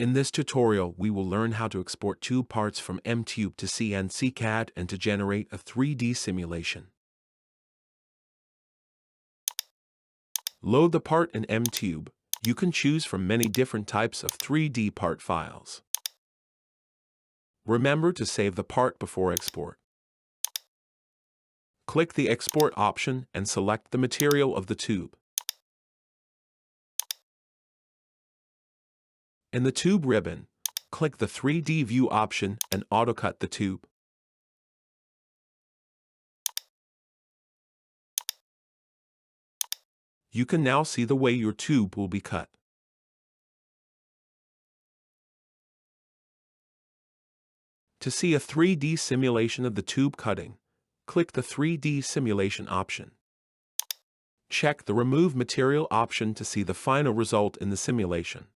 In this tutorial, we will learn how to export tube parts from MTube to cncKad and to generate a 3D simulation. Load the part in MTube. You can choose from many different types of 3D part files. Remember to save the part before export. Click the Export option and select the material of the tube. In the Tube ribbon, click the 3D View option and auto-cut the tube. You can now see the way your tube will be cut. To see a 3D simulation of the tube cutting, click the 3D Simulation option. Check the Remove Material option to see the final result in the simulation.